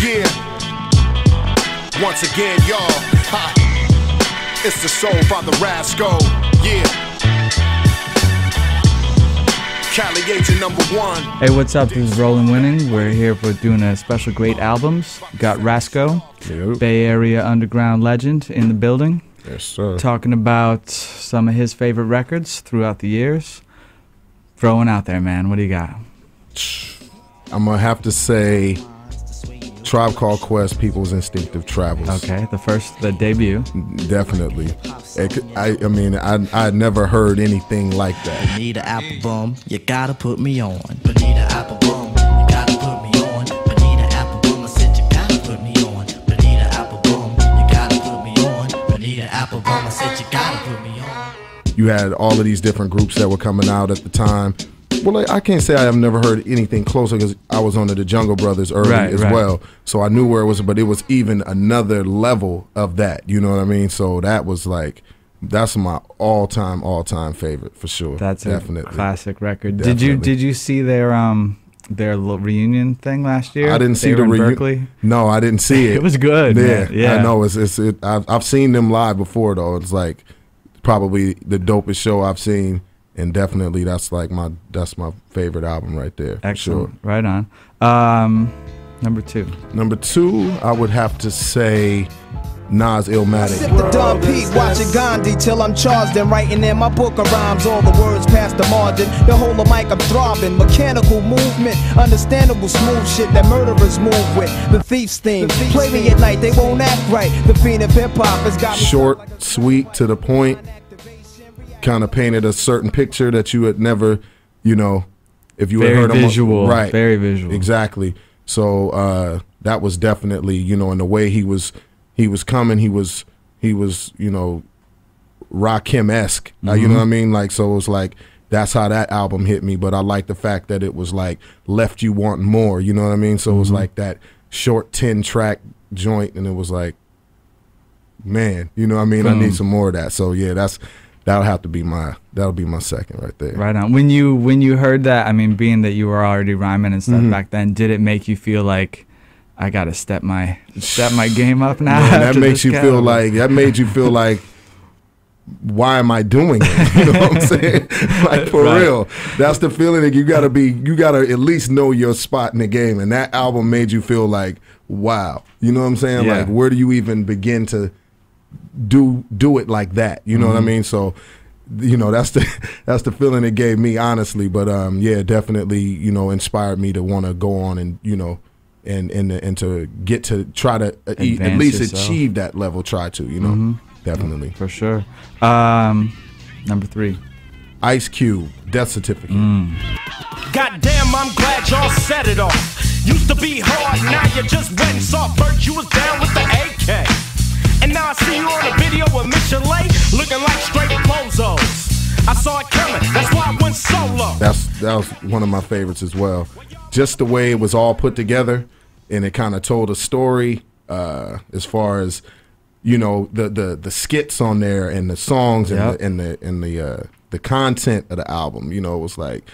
Yeah. Once again, y'all. Ha. It's the soul by the Rasco. Yeah. Cali agent #1. Hey, what's up? This is Rollin' Winning. We're here for doing a special great albums. Got Rasco, Bay Area underground legend, in the building. Yes, sir. Talking about some of his favorite records throughout the years. Throwing out there, man. What do you got? I'm going to have to say Tribe Called Quest, People's Instinctive Travels. Okay, the debut. Definitely. I mean, I never heard anything like that. Bonita Applebum, you gotta put me on. Bonita Applebum, you gotta put me on. Bonita Applebum, I said you gotta put me on. Bonita Applebum, you gotta put me on. Bonita Applebum, I said you gotta put me on. You had all of these different groups that were coming out at the time. Well, I can't say I have never heard anything closer because I was under the Jungle Brothers early as well. So I knew where it was, but it was even another level of that. You know what I mean? So that was like, that's my all-time favorite for sure. That's definitely a classic record. Definitely. Did you see their little reunion thing last year? I didn't see the reunion. No, I didn't see it. It was good. Yeah, I know. I've seen them live before though. It's like probably the dopest show I've seen. And definitely, that's my favorite album right there. Excellent. Sure. Right on. Number two. Number two, I would have to say Nas Illmatic. Sip the Don Pete, watching Gandhi till I'm charged and writing in my book of rhymes. All the words past the margin. The whole of mic I'm throbbing. Mechanical movement, understandable smooth shit that murderers move with. The thief's theme. Play me at night, they won't act right. The fiend of hip hop has got me short, sweet, to the point. Kind of painted a certain picture that you had never, if you had heard him. Visual, right? Very visual. Exactly. So that was definitely, in the way he was coming, he was, Rakim-esque. You know what I mean? Like, so it was like, that's how that album hit me. But I like the fact that it was like left you wanting more. You know what I mean? So it was like that short 10-track joint, and it was like, man, you know what I mean? I need some more of that. So yeah, that'll be my second right there. Right on. When you heard that, I mean, being that you were already rhyming and stuff back then, did it make you feel like I gotta step my game up now? Man, that made you feel like, why am I doing it? You know what I'm saying? Like, for real. That's the feeling that you gotta at least know your spot in the game. And that album made you feel like, wow. You know what I'm saying? Yeah. Like, where do you even begin to do it like that? You know what I mean? So, that's the feeling it gave me, honestly. But yeah, definitely, inspired me to want to go on and and to get to try to at least achieve that level. Try to, definitely. For sure. Number three. Ice Cube, Death Certificate. Goddamn, I'm glad y'all set it off. Used to be hard, now you just went and saw Bert. You was down with the AK. And now I see you on a video with Mission Lake, looking like straight bozos. I saw it coming, that's why I went solo. That was one of my favorites as well. Just the way it was all put together, and it kind of told a story as far as, the skits on there and the songs and the content of the album. It was like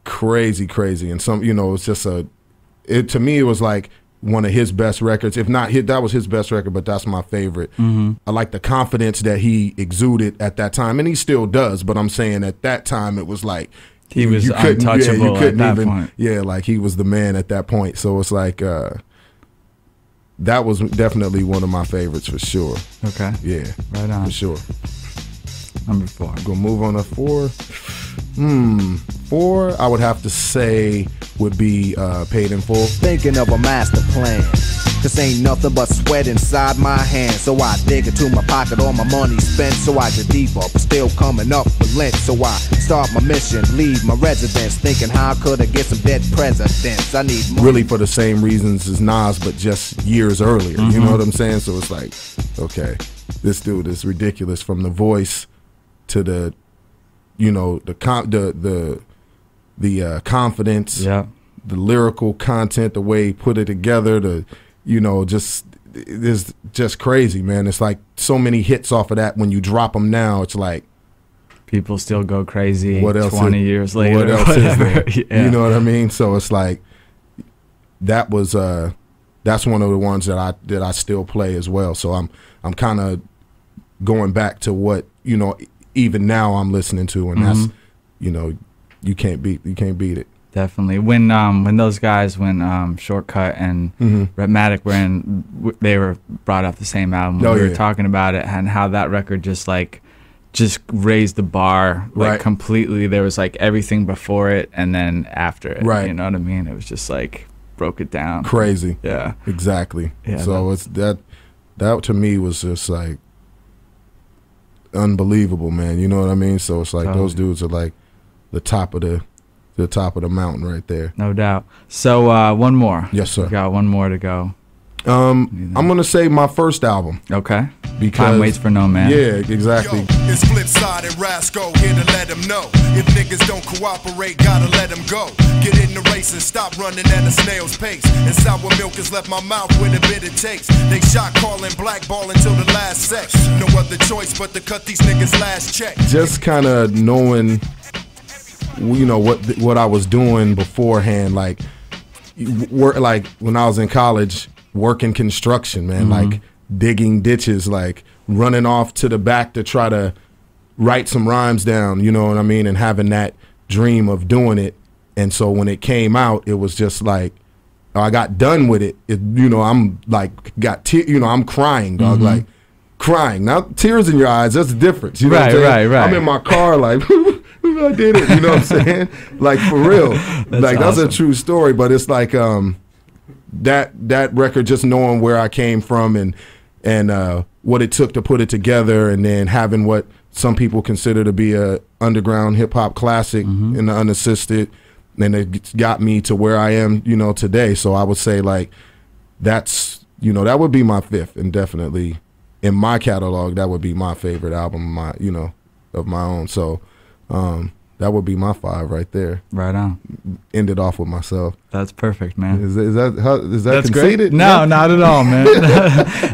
crazy, and some, it was just to me it was like one of his best records. If not, that was his best record, but that's my favorite. I like the confidence that he exuded at that time, and he still does, but I'm saying at that time it was like he was untouchable at that point. Yeah, like he was the man at that point. So it's like that was definitely one of my favorites for sure. Okay. Yeah. Right on. For sure. Number four. I'm gonna move on to four. Four, I would have to say would be Paid in Full. thinking of a master plan. Cause ain't nothing but sweat inside my hands. So I dig into my pocket, all my money spent. So I get deeper, but still coming up with lint. So I start my mission, leave my residence, thinking how could I get some dead presidents. I need money. Really for the same reasons as Nas, but just years earlier. You know what I'm saying? So it's like, okay, this dude is ridiculous, from the voice to the, the confidence, the lyrical content, the way he put it together, it's just crazy, man. It's like so many hits off of that. When you drop them now, it's like people still go crazy. What else 20 years later? What else whatever. is there? You know what I mean? So it's like that was that's one of the ones that I still play as well. So I'm kind of going back to what, you know, even now I'm listening to, and that's, you know, you can't beat it. Definitely. When those guys, Shortcut and Rhythmatic they were brought off the same album. We were talking about it and how that record just raised the bar like completely. There was like everything before it and then after it. Right. You know what I mean? It was just like broke it down. Crazy. Yeah. Exactly. Yeah, so it's that to me was just like unbelievable, man. You know what I mean? So it's like those dudes are like the top of the mountain right there. No doubt. So one more. Yes, sir. We got one more to go. I'm gonna say my first album. Okay. Because Time waits for no man. Yeah, exactly. Yo, it's Flipside and Rasco here to let them know. If niggas don't cooperate, gotta let them go. Get in the race and stop running at a snail's pace. And sour milk has left my mouth with a bitter taste. They shot calling blackball until the last sex. No other choice but to cut these niggas' last check. Just kind of knowing, you know, what I was doing beforehand, like when I was in college, working construction, man, like digging ditches, like running off to the back to try to write some rhymes down, you know what I mean, and having that dream of doing it. And so when it came out, it was just like, I got done with it. You know, I'm like, I'm crying, dog, like crying. Now, tears in your eyes, that's the difference. You know what I'm saying? Right. I'm in my car like, I did it, you know what I'm saying? Like, for real. That's awesome. That's a true story, but it's like that record, just knowing where I came from and what it took to put it together, and then having what some people consider to be a underground hip-hop classic in the unassisted, and it got me to where I am, you know, today. So I would say, like, that's, you know, that would be my fifth, and definitely in my catalog, that would be my favorite album, of my own. So that would be my five right there. Right on. Ended off with myself. That's perfect, man. Is that That's conceited? Great. No, not at all, man.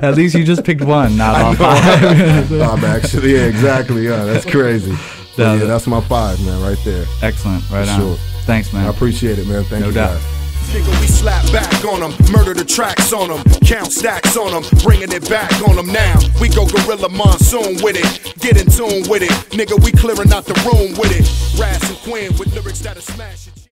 At least you just picked one, not all five. I'm actually, yeah, exactly. Yeah, that's crazy. Yeah, that's my five, man, right there. Excellent. Right on. Sure. Thanks, man. I appreciate it, man. Thank you, doubt. guys. Nigga, we slap back on them, murder the tracks on them, count stacks on them, bringing it back on them now. We go gorilla monsoon with it, get in tune with it. Nigga, we clearing out the room with it. Ras and Quinn with lyrics that'll smash it.